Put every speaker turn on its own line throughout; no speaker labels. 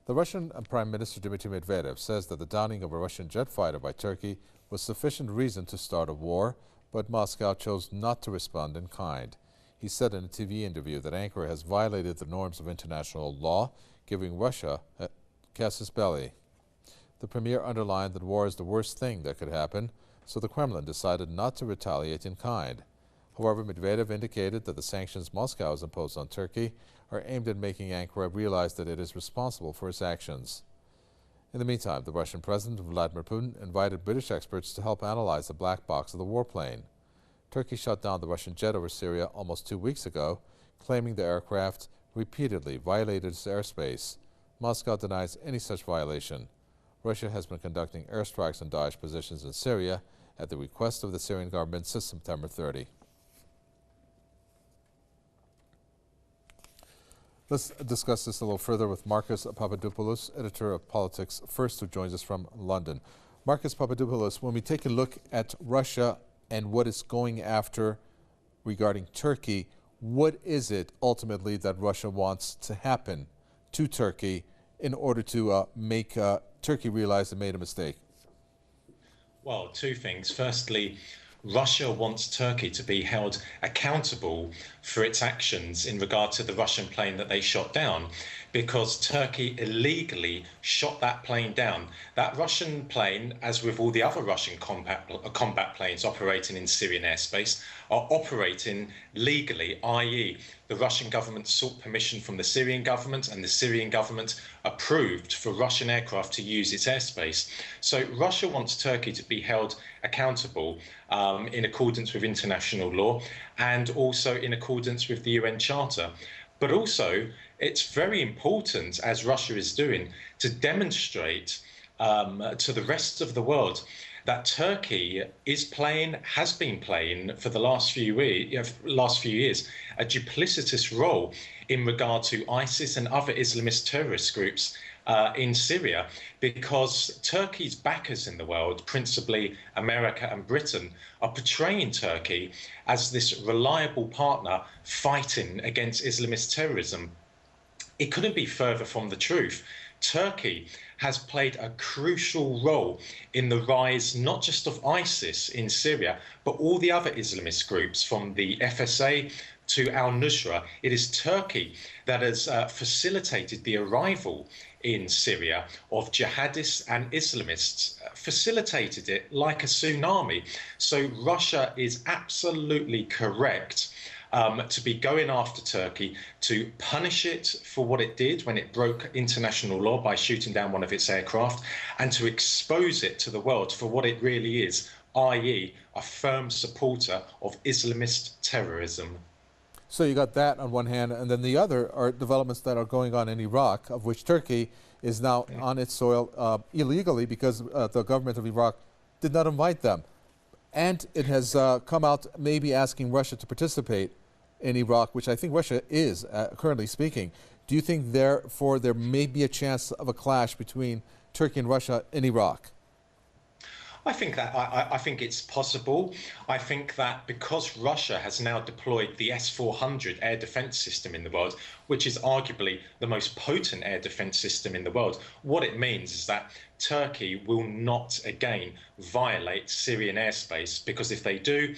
The Russian Prime Minister Dmitry Medvedev says that the downing of a Russian jet fighter by Turkey was sufficient reason to start a war, but Moscow chose not to respond in kind. He said in a TV interview that Ankara has violated the norms of international law, giving Russia a casus belli. The premier underlined that war is the worst thing that could happen, so the Kremlin decided not to retaliate in kind. However, Medvedev indicated that the sanctions Moscow has imposed on Turkey are aimed at making Ankara realize that it is responsible for its actions. In the meantime, the Russian President Vladimir Putin invited British experts to help analyze the black box of the warplane. Turkey shot down the Russian jet over Syria almost 2 weeks ago, claiming the aircraft repeatedly violated its airspace. Moscow denies any such violation. Russia has been conducting airstrikes on Daesh positions in Syria at the request of the Syrian government since September 30. Let's discuss this a little further with Marcus Papadopoulos, editor of Politics First, who joins us from London. Marcus Papadopoulos, when we take a look at Russia and what it's going after regarding Turkey, what is it ultimately that Russia wants to happen to Turkey in order to make Turkey realize it made a mistake?
Well, two things. Firstly, Russia wants Turkey to be held accountable for its actions in regard to the Russian plane that they shot down, because Turkey illegally shot that plane down. That Russian plane, as with all the other Russian combat planes operating in Syrian airspace, are operating legally, i.e. the Russian government sought permission from the Syrian government and the Syrian government approved for Russian aircraft to use its airspace. So Russia wants Turkey to be held accountable in accordance with international law and also in accordance with the UN Charter. But also, it's very important, as Russia is doing, to demonstrate to the rest of the world that Turkey has been playing for the last few years a duplicitous role in regard to ISIS and other Islamist terrorist groups in Syria, because Turkey's backers in the world, principally America and Britain, are portraying Turkey as this reliable partner fighting against Islamist terrorism. It couldn't be further from the truth. Turkey has played a crucial role in the rise not just of ISIS in Syria, but all the other Islamist groups, from the FSA to al-Nusra. It is Turkey that has facilitated the arrival in Syria of jihadists and Islamists, facilitated it like a tsunami. So Russia is absolutely correct to be going after Turkey, to punish it for what it did when it broke international law by shooting down one of its aircraft, and to expose it to the world for what it really is, i.e. a firm supporter of Islamist terrorism.
So you got that on one hand, and then the other are developments that are going on in Iraq, of which Turkey is now on its soil illegally because the government of Iraq did not invite them. And it has come out maybe asking Russia to participate in Iraq, which I think Russia is currently speaking. Do you think therefore there may be a chance of a clash between Turkey and Russia in Iraq?
I think it's possible. I think that because Russia has now deployed the S-400 air defense system in the world, which is arguably the most potent air defense system in the world, what it means is that Turkey will not again violate Syrian airspace, because if they do,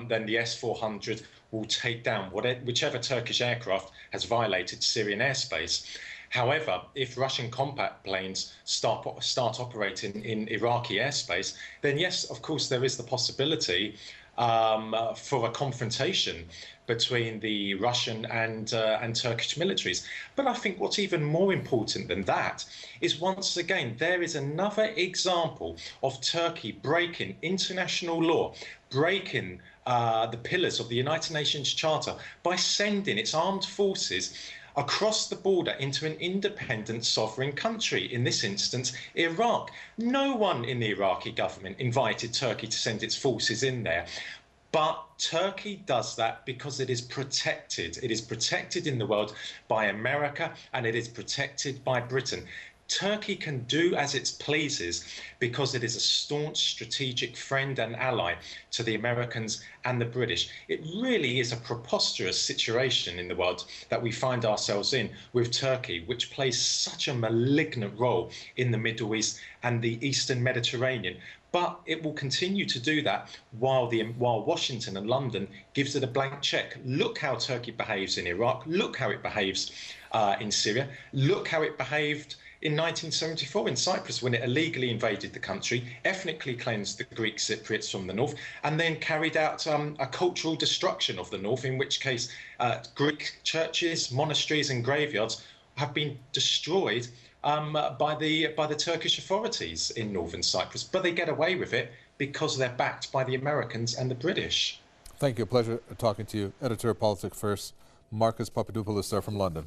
then the S-400 will take down whichever Turkish aircraft has violated Syrian airspace. However, if Russian combat planes start operating in Iraqi airspace, then yes, of course, there is the possibility for a confrontation between the Russian and Turkish militaries. But I think what's even more important than that is, once again, there is another example of Turkey breaking international law, breaking the pillars of the United Nations Charter by sending its armed forces across the border into an independent sovereign country, in this instance, Iraq. No one in the Iraqi government invited Turkey to send its forces in there. But Turkey does that because it is protected. It is protected in the world by America, and it is protected by Britain. Turkey can do as it pleases because it is a staunch strategic friend and ally to the Americans and the British. It really is a preposterous situation in the world that we find ourselves in with Turkey, which plays such a malignant role in the Middle East and the Eastern Mediterranean. But it will continue to do that while Washington and London gives it a blank check. Look how Turkey behaves in Iraq. Look how it behaves in Syria. Look how it behaved in 1974 in Cyprus when it illegally invaded the country, ethnically cleansed the Greek Cypriots from the north, and then carried out a cultural destruction of the north, in which case Greek churches, monasteries and graveyards have been destroyed by the Turkish authorities in northern Cyprus. But they get away with it because they're backed by the Americans and the British.
Thank you. Pleasure talking to you. Editor of Politics First, Marcus Papadopoulos there from London.